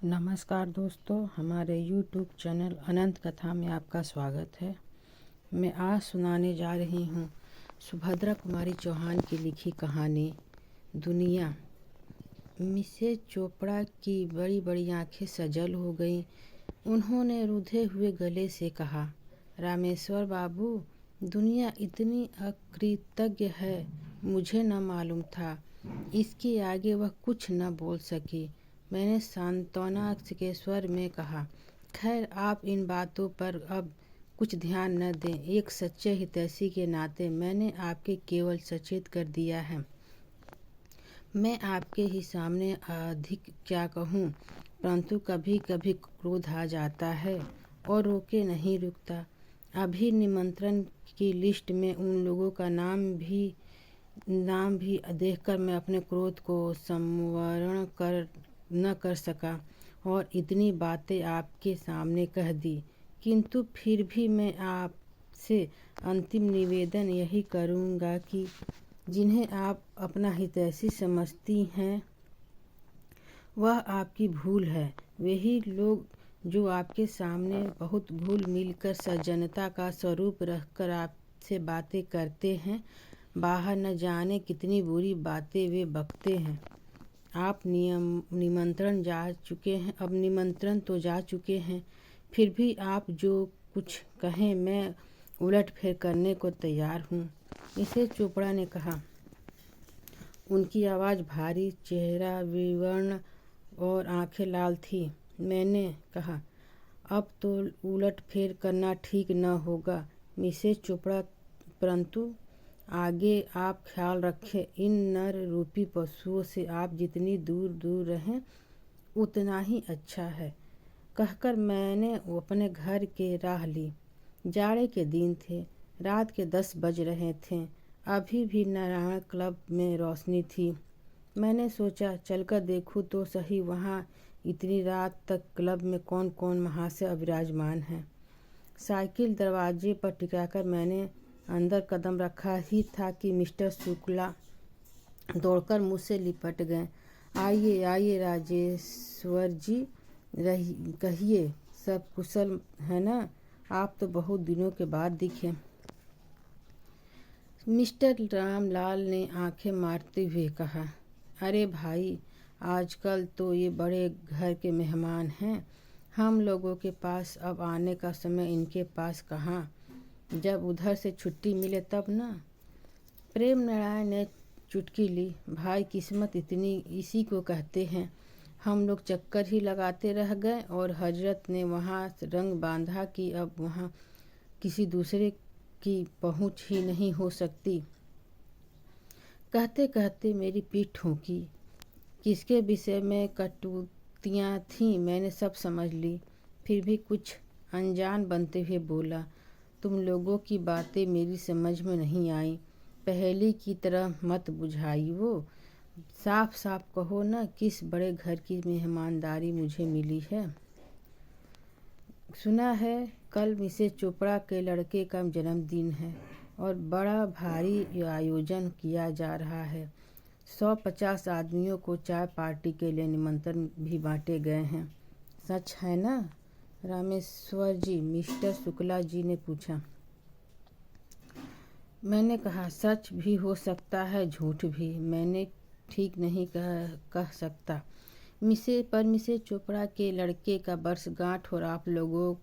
नमस्कार दोस्तों, हमारे YouTube चैनल अनंत कथा में आपका स्वागत है। मैं आज सुनाने जा रही हूँ सुभद्रा कुमारी चौहान की लिखी कहानी दुनिया। मिसेज चोपड़ा की बड़ी बड़ी आंखें सजल हो गईं। उन्होंने रुधे हुए गले से कहा, रामेश्वर बाबू, दुनिया इतनी अकृतज्ञ है, मुझे न मालूम था। इसके आगे वह कुछ न बोल सकी। मैंने सांत्वना के स्वर में कहा, खैर आप इन बातों पर अब कुछ ध्यान न दें। एक सच्चे हितैषी के नाते मैंने आपके केवल सचेत कर दिया है। मैं आपके ही सामने अधिक क्या कहूँ, परंतु कभी कभी क्रोध आ जाता है और रोके नहीं रुकता। अभी निमंत्रण की लिस्ट में उन लोगों का नाम भी देखकर मैं अपने क्रोध को संवरण न कर सका और इतनी बातें आपके सामने कह दी। किंतु फिर भी मैं आपसे अंतिम निवेदन यही करूँगा कि जिन्हें आप अपना हितैषी समझती हैं वह आपकी भूल है। वही लोग जो आपके सामने बहुत घुल मिलकर सज्जनता का स्वरूप रखकर आपसे बातें करते हैं, बाहर न जाने कितनी बुरी बातें वे बकते हैं। आप निमंत्रण तो जा चुके हैं, फिर भी आप जो कुछ कहें मैं उलट फेर करने को तैयार हूँ। मिसेज चोपड़ा ने कहा। उनकी आवाज़ भारी, चेहरा विवर्ण और आंखें लाल थी। मैंने कहा, अब तो उलट फेर करना ठीक न होगा मिसेज चोपड़ा, परंतु आगे आप ख्याल रखें, इन नर रूपी पशुओं से आप जितनी दूर दूर रहें उतना ही अच्छा है। कहकर मैंने अपने घर के राह ली। जाड़े के दिन थे, रात के 10 बज रहे थे। अभी भी नारायण क्लब में रोशनी थी। मैंने सोचा चलकर देखूं तो सही वहाँ इतनी रात तक क्लब में कौन कौन महाशय विराजमान हैं। साइकिल दरवाजे पर टिकाकर मैंने अंदर कदम रखा ही था कि मिस्टर शुक्ला दौड़कर मुझसे लिपट गए। आइए आइए राजेश्वर जी, कहिए सब कुशल है ना? आप तो बहुत दिनों के बाद दिखे। मिस्टर रामलाल ने आंखें मारते हुए कहा, अरे भाई, आजकल तो ये बड़े घर के मेहमान हैं। हम लोगों के पास अब आने का समय इनके पास कहाँ, जब उधर से छुट्टी मिले तब ना। प्रेम नारायण ने चुटकी ली। भाई, किस्मत इतनी इसी को कहते हैं। हम लोग चक्कर ही लगाते रह गए और हजरत ने वहाँ रंग बांधा कि अब वहाँ किसी दूसरे की पहुँच ही नहीं हो सकती। कहते कहते मेरी पीठ ठोंकी। किसके विषय में कटुतियाँ थीं मैंने सब समझ ली। फिर भी कुछ अनजान बनते हुए बोला, तुम लोगों की बातें मेरी समझ में नहीं आई। पहेली की तरह मत बुझाइयो, साफ साफ कहो न किस बड़े घर की मेहमानदारी मुझे मिली है। सुना है कल मिसेज चोपड़ा के लड़के का जन्मदिन है और बड़ा भारी आयोजन किया जा रहा है। 150 आदमियों को चाय पार्टी के लिए निमंत्रण भी बांटे गए हैं। सच है ना रामेश्वर जी? मिस्टर शुक्ला जी ने पूछा। मैंने कहा, सच भी हो सकता है, झूठ भी। मैंने ठीक नहीं कह सकता। मिसेज चोपड़ा के लड़के का वर्षगांठ और आप लोगों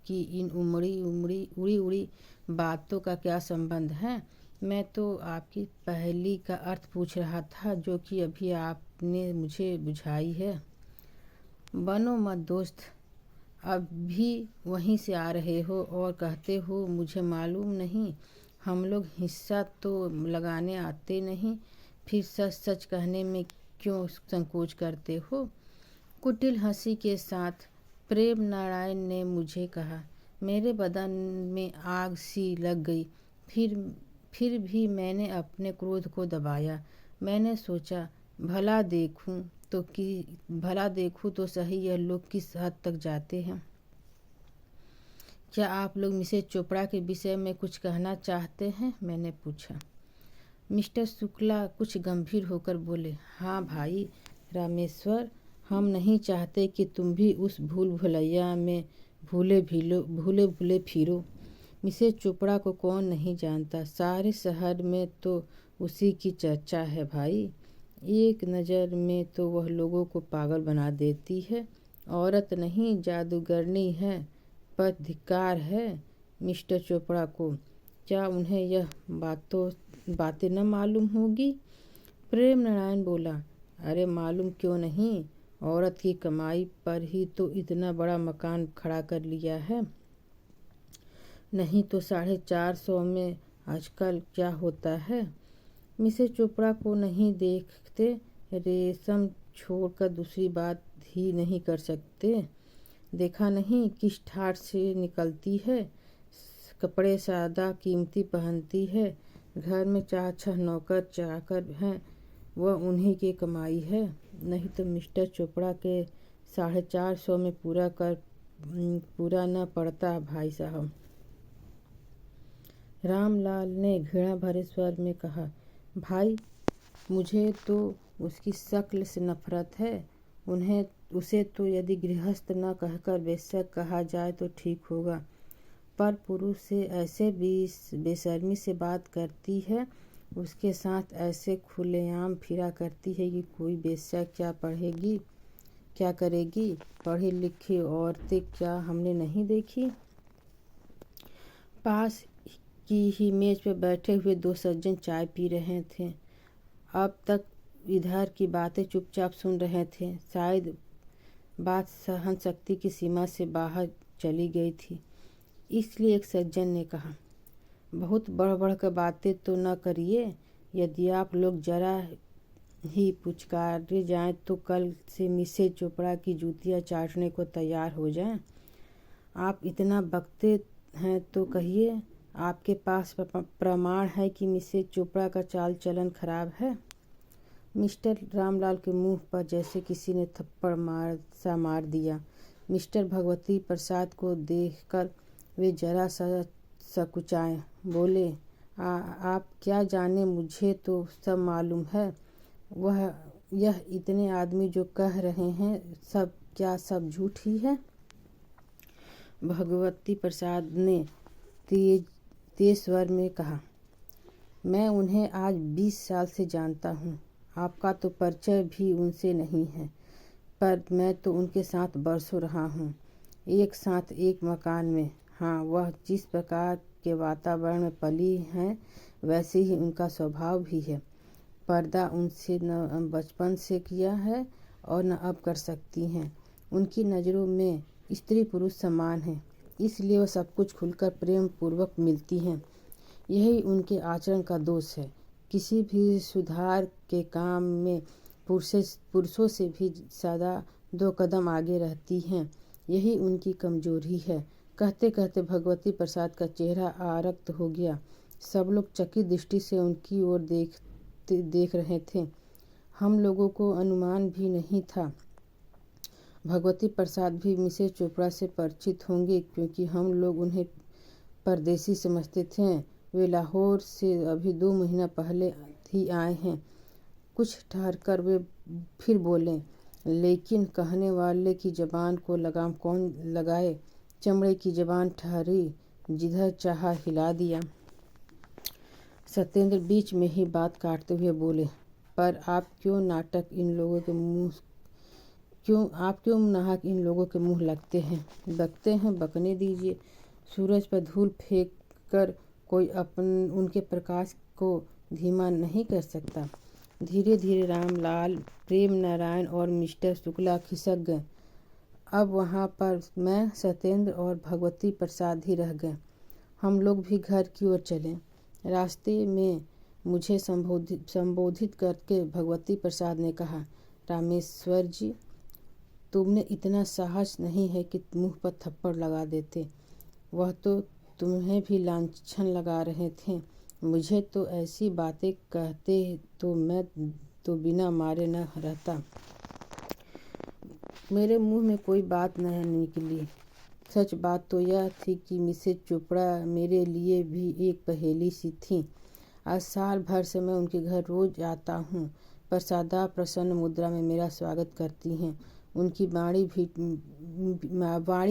की इन उड़ी बातों का क्या संबंध है? मैं तो आपकी पहेली का अर्थ पूछ रहा था, जो कि अभी आपने मुझे बुझाई है। बनो मत दोस्त, अब भी वहीं से आ रहे हो और कहते हो मुझे मालूम नहीं। हम लोग हिस्सा तो लगाने आते नहीं, फिर सच सच कहने में क्यों संकोच करते हो? कुटिल हंसी के साथ प्रेम नारायण ने मुझे कहा। मेरे बदन में आग सी लग गई। फिर भी मैंने अपने क्रोध को दबाया। मैंने सोचा भला देखूं तो सही यह लोग किस हद तक जाते हैं। क्या आप लोग मिसेज चोपड़ा के विषय में कुछ कहना चाहते हैं? मैंने पूछा। मिस्टर शुक्ला कुछ गंभीर होकर बोले, हाँ भाई रामेश्वर, हम नहीं चाहते कि तुम भी उस भूल भुलैया में भूले भूले फिरो। मिसेज चोपड़ा को कौन नहीं जानता, सारे शहर में तो उसी की चर्चा है भाई। एक नज़र में तो वह लोगों को पागल बना देती है। औरत नहीं जादूगरनी है, पर धिक्कार है मिस्टर चोपड़ा को। क्या उन्हें यह बातें न मालूम होगी? प्रेम नारायण बोला, अरे मालूम क्यों नहीं, औरत की कमाई पर ही तो इतना बड़ा मकान खड़ा कर लिया है। नहीं तो 450 में आजकल क्या होता है। मिसेज चोपड़ा को नहीं देखते, रेशम छोड़कर दूसरी बात ही नहीं कर सकते। देखा नहीं किस ठाठ से निकलती है, कपड़े सादा कीमती पहनती है, घर में 4-6 नौकर चाकर हैं, वह उन्हीं की कमाई है। नहीं तो मिस्टर चोपड़ा के 450 में पूरा न पड़ता भाई साहब। रामलाल ने घृणा भरे स्वर में कहा, भाई मुझे तो उसकी शक्ल से नफरत है। उसे तो यदि गृहस्थ न कहकर वेश्या कहा जाए तो ठीक होगा, पर पुरुष से ऐसे बेशर्मी से बात करती है, उसके साथ ऐसे खुलेआम फिरा करती है कि कोई वेश्या क्या करेगी। पढ़ी लिखी औरतें क्या हमने नहीं देखी। पास की ही मेज पर बैठे हुए 2 सज्जन चाय पी रहे थे। अब तक इधर की बातें चुपचाप सुन रहे थे। शायद बात सहन शक्ति की सीमा से बाहर चली गई थी, इसलिए एक सज्जन ने कहा, बहुत बढ़ कर बातें तो न करिए। यदि आप लोग जरा ही पुचकारे जाएं तो कल से मिसेज चोपड़ा की जूतियां चाटने को तैयार हो जाएं। आप इतना बकते हैं तो कहिए, आपके पास प्रमाण है कि मिसेज चोपड़ा का चाल चलन खराब है। मिस्टर रामलाल के मुंह पर जैसे किसी ने थप्पड़ मार दिया। मिस्टर भगवती प्रसाद को देखकर वे जरा सा सकुचाए, बोले, आप क्या जाने, मुझे तो सब मालूम है। यह इतने आदमी जो कह रहे हैं सब झूठ ही है। भगवती प्रसाद ने तेज स्वर में कहा, मैं उन्हें आज 20 साल से जानता हूँ। आपका तो परिचय भी उनसे नहीं है, पर मैं तो उनके साथ बरसों रहा हूँ, एक साथ एक मकान में। हाँ, वह जिस प्रकार के वातावरण में पली हैं वैसे ही उनका स्वभाव भी है। पर्दा उनसे न बचपन से किया है और न अब कर सकती हैं। उनकी नज़रों में स्त्री पुरुष समान हैं, इसलिए वह सब कुछ खुलकर प्रेम पूर्वक मिलती हैं। यही उनके आचरण का दोष है। किसी भी सुधार के काम में पुरुषों से भी ज़्यादा 2 कदम आगे रहती हैं। यही उनकी कमजोरी है। कहते कहते भगवती प्रसाद का चेहरा आरक्त हो गया। सब लोग चकित दृष्टि से उनकी ओर देख रहे थे। हम लोगों को अनुमान भी नहीं था भगवती प्रसाद भी मिसेज चोपड़ा से परिचित होंगे, क्योंकि हम लोग उन्हें परदेसी समझते थे। वे लाहौर से अभी 2 महीना पहले ही आए हैं। कुछ ठहरकर वे फिर बोले, लेकिन कहने वाले की जबान को लगाम कौन लगाए। चमड़े की जबान ठहरी, जिधर चाहा हिला दिया। सत्येंद्र बीच में ही बात काटते हुए बोले, पर आप क्यों नाहक इन लोगों के मुंह लगते हैं। बकते हैं, बकने दीजिए। सूरज पर धूल फेंक कर कोई उनके प्रकाश को धीमा नहीं कर सकता। धीरे धीरे रामलाल, प्रेम नारायण और मिस्टर शुक्ला खिसक गए। अब वहाँ पर मैं, सत्येंद्र और भगवती प्रसाद ही रह गए। हम लोग भी घर की ओर चले। रास्ते में मुझे संबोधित करके भगवती प्रसाद ने कहा, रामेश्वर जी, तुमने इतना साहस नहीं है कि मुंह पर थप्पड़ लगा देते। वह तो तुम्हें भी लांछन लगा रहे थे। मुझे तो ऐसी बातें कहते तो मैं तो बिना मारे न रहता। मेरे मुंह में कोई बात न निकली। सच बात तो यह थी कि मिसेज चोपड़ा मेरे लिए भी एक पहेली सी थी। आज साल भर से मैं उनके घर रोज आता हूँ, पर सदा प्रसन्न मुद्रा में मेरा स्वागत करती हैं। उनकी वाणी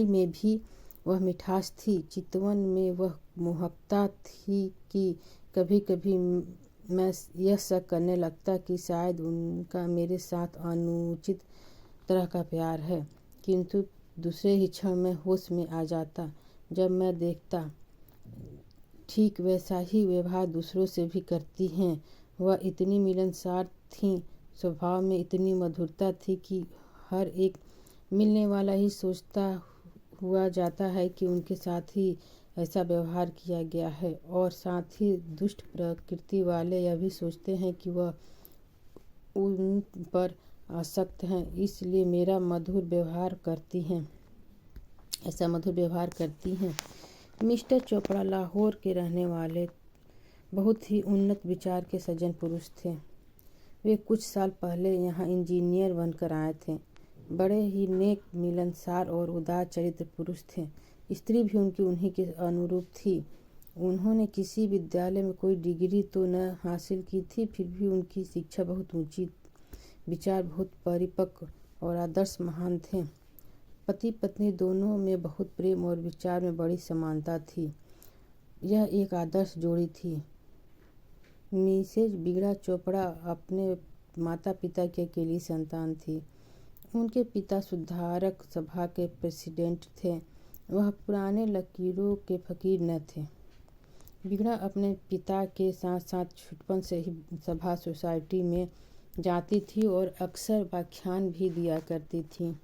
में भी वह मिठास थी। चितवन में वह मोहकता थी कि कभी कभी मैं यह शक करने लगता कि शायद उनका मेरे साथ अनुचित तरह का प्यार है, किंतु दूसरे ही क्षण में होश में आ जाता जब मैं देखता ठीक वैसा ही व्यवहार दूसरों से भी करती हैं। वह इतनी मिलनसार थीं, स्वभाव में इतनी मधुरता थी कि हर एक मिलने वाला ही सोचता हुआ जाता है कि उनके साथ ही ऐसा व्यवहार किया गया है, और साथ ही दुष्ट प्रकृति वाले यह भी सोचते हैं कि वह उन पर आसक्त हैं, इसलिए ऐसा मधुर व्यवहार करती हैं। मिस्टर चोपड़ा लाहौर के रहने वाले बहुत ही उन्नत विचार के सज्जन पुरुष थे। वे कुछ साल पहले यहाँ इंजीनियर बनकर आए थे। बड़े ही नेक, मिलनसार और उदार चरित्र पुरुष थे। स्त्री भी उन्हीं के अनुरूप थी। उन्होंने किसी विद्यालय में कोई डिग्री तो न हासिल की थी, फिर भी उनकी शिक्षा बहुत ऊंची, विचार बहुत परिपक्व और आदर्श महान थे। पति पत्नी दोनों में बहुत प्रेम और विचार में बड़ी समानता थी। यह एक आदर्श जोड़ी थी। मिसेज बीड़ा चोपड़ा अपने माता पिता की अकेली संतान थी। उनके पिता सुधारक सभा के प्रेसिडेंट थे। वह पुराने लकीरों के फकीर न थे। बीड़ा अपने पिता के साथ साथ छुटपन से ही सभा सोसाइटी में जाती थी और अक्सर व्याख्यान भी दिया करती थी।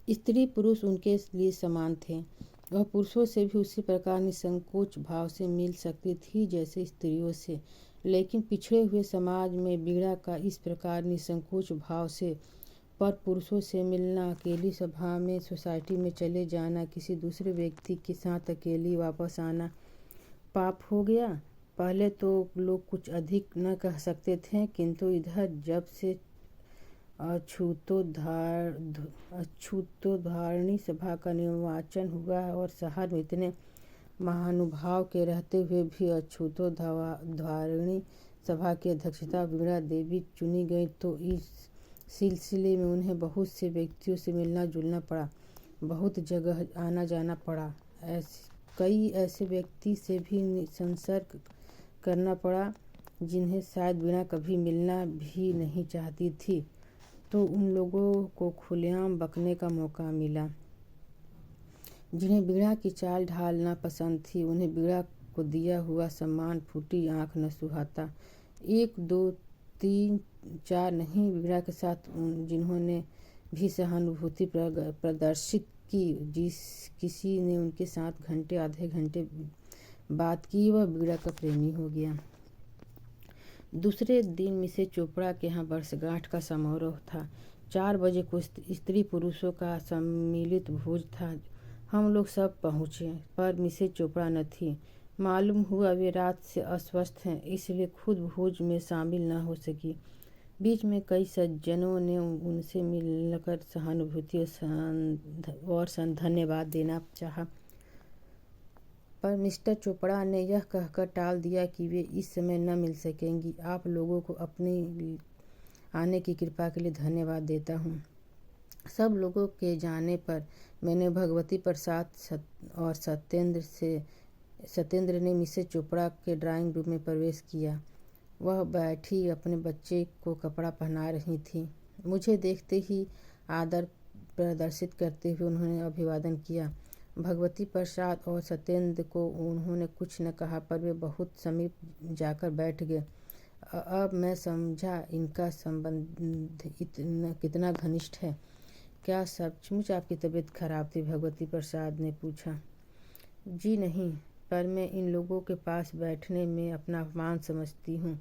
स्त्री पुरुष उनके लिए समान थे। वह पुरुषों से भी उसी प्रकार निसंकोच भाव से मिल सकती थी जैसे स्त्रियों से, लेकिन पिछड़े हुए समाज में बीड़ा का इस प्रकार निसंकोच भाव से पर पुरुषों से मिलना, अकेली सभा में सोसाइटी में चले जाना, किसी दूसरे व्यक्ति के साथ अकेली वापस आना पाप हो गया। पहले तो लोग कुछ अधिक न कह सकते थे, किंतु इधर जब से अछूतोद्धारणी सभा का निर्वाचन हुआ और शहर में इतने महानुभाव के रहते हुए भी अछूतोद्धारणी सभा की अध्यक्षता बीड़ा देवी चुनी गई, तो इस सिलसिले में उन्हें बहुत से व्यक्तियों से मिलना जुलना पड़ा, बहुत जगह आना जाना पड़ा। कई ऐसे व्यक्ति से भी संसर्ग करना पड़ा जिन्हें शायद बीड़ा कभी मिलना भी नहीं चाहती थी, तो उन लोगों को खुलेआम बकने का मौका मिला जिन्हें बीड़ा की चाल ढाल न पसंद थी। उन्हें बीड़ा को दिया हुआ सम्मान फूटी आँख न सुहाता। 1 2 3 4 नहीं, बीड़ा के साथ जिन्होंने भी सहानुभूति प्रदर्शित की, जिस किसी ने उनके साथ घंटे आधे घंटे बात की, वह बीड़ा का प्रेमी हो गया। दूसरे दिन मिसेज चोपड़ा के यहाँ वर्षगांठ का समारोह था। 4 बजे को स्त्री पुरुषों का सम्मिलित भोज था। हम लोग सब पहुँचे, पर मिसेज चोपड़ा न थी। मालूम हुआ वे रात से अस्वस्थ हैं, इसलिए खुद भोज में शामिल न हो सकी। बीच में कई सज्जनों ने उनसे मिलकर सहानुभूति और धन्यवाद देना चाहा, पर मिस्टर चोपड़ा ने यह कहकर टाल दिया कि वे इस समय न मिल सकेंगी। आप लोगों को अपने आने की कृपा के लिए धन्यवाद देता हूँ। सब लोगों के जाने पर मैंने भगवती प्रसाद और सत्येंद्र ने मिसेज चोपड़ा के ड्राइंग रूम में प्रवेश किया। वह बैठी अपने बच्चे को कपड़ा पहना रही थी। मुझे देखते ही आदर प्रदर्शित करते हुए उन्होंने अभिवादन किया। भगवती प्रसाद और सत्येंद्र को उन्होंने कुछ न कहा, पर वे बहुत समीप जाकर बैठ गए। अब मैं समझा इनका संबंध कितना घनिष्ठ है। क्या सचमुच आपकी तबीयत खराब थी? भगवती प्रसाद ने पूछा। जी नहीं, पर मैं इन लोगों के पास बैठने में अपना अपमान समझती हूँ।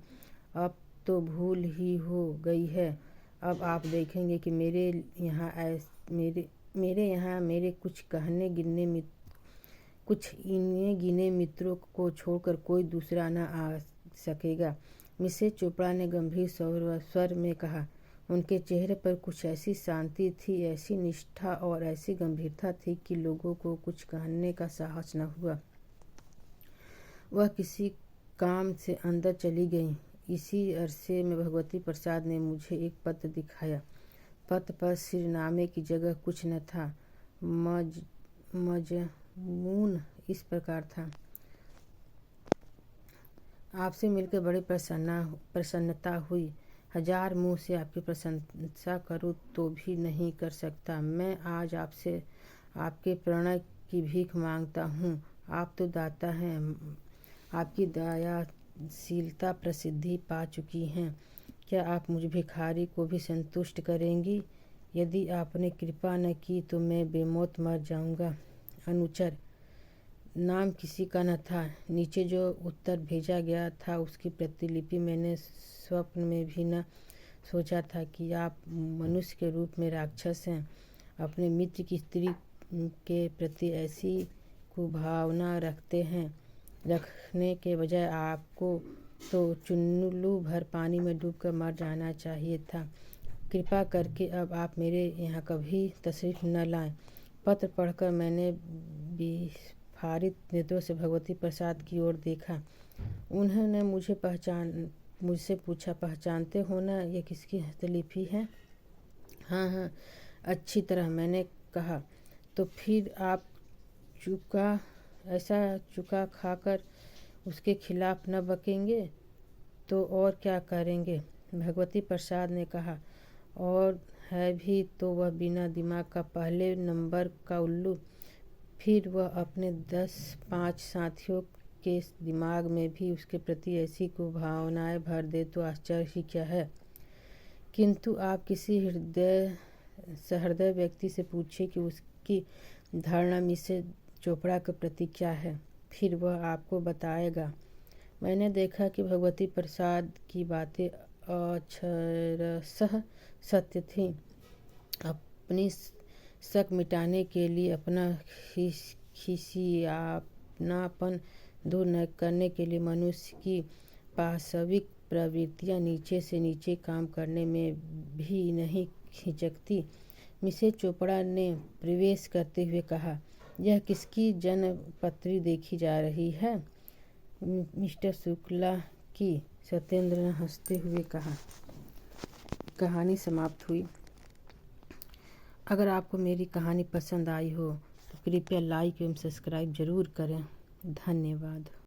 अब तो भूल ही हो गई है। अब आप देखेंगे कि मेरे यहाँ मेरे कुछ इन्हें गिने मित्रों को छोड़कर कोई दूसरा न आ सकेगा। मिसेज चोपड़ा ने गंभीर स्वर में कहा। उनके चेहरे पर कुछ ऐसी शांति थी, ऐसी निष्ठा और ऐसी गंभीरता थी कि लोगों को कुछ कहने का साहस न हुआ। वह किसी काम से अंदर चली गईं। इसी अरसे में भगवती प्रसाद ने मुझे एक पत्र दिखाया। पत्र पर सिरनामे की जगह कुछ न था। मजमून इस प्रकार था। आपसे मिलकर बड़ी प्रसन्नता हुई। हजार मुँह से आपकी प्रशंसा करूँ तो भी नहीं कर सकता। मैं आज आपसे आपके प्रणय की भीख मांगता हूँ। आप तो दाता हैं। आपकी दयाशीलता प्रसिद्धि पा चुकी हैं। क्या आप मुझ भिखारी को भी संतुष्ट करेंगी? यदि आपने कृपा न की तो मैं बेमौत मर जाऊंगा। अनुचर। नाम किसी का न था। नीचे जो उत्तर भेजा गया था उसकी प्रतिलिपि मैंने स्वप्न में भी न सोचा था कि आप मनुष्य के रूप में राक्षस हैं। अपने मित्र की स्त्री के प्रति ऐसी कुभावना रखने के बजाय आपको तो चुल्लू भर पानी में डूबकर मर जाना चाहिए था। कृपा करके अब आप मेरे यहाँ कभी तशरीफ़ न लाएं। पत्र पढ़कर मैंने विस्फारित नेत्रों से भगवती प्रसाद की ओर देखा। उन्होंने मुझसे पूछा, पहचानते हो ना, ये किसकी हस्तलिपि है? हाँ हाँ, अच्छी तरह, मैंने कहा। तो फिर आप चुका खाकर उसके खिलाफ न बकेंगे तो और क्या करेंगे? भगवती प्रसाद ने कहा। और है भी तो वह बिना दिमाग का पहले नंबर का उल्लू। फिर वह अपने 10-5 साथियों के दिमाग में भी उसके प्रति ऐसी कुभावनाएं भर दे तो आश्चर्य ही क्या है। किंतु आप किसी सहृदय व्यक्ति से पूछिए कि उसकी धारणा मिसेस चोपड़ा के प्रति क्या है, फिर वह आपको बताएगा। मैंने देखा कि भगवती प्रसाद की बातें अक्षरशः सत्य थीं। अपनी शक मिटाने के लिए अपना खिसियापन दूर न करने के लिए मनुष्य की पाशविक प्रवृत्तियां नीचे से नीचे काम करने में भी नहीं हिचकती। मिसेस चोपड़ा ने प्रवेश करते हुए कहा, यह किसकी जन्मपत्री देखी जा रही है? मिस्टर शुक्ला की। सत्येंद्र ने हंसते हुए कहा। कहानी समाप्त हुई। अगर आपको मेरी कहानी पसंद आई हो तो कृपया लाइक एवं सब्सक्राइब जरूर करें। धन्यवाद।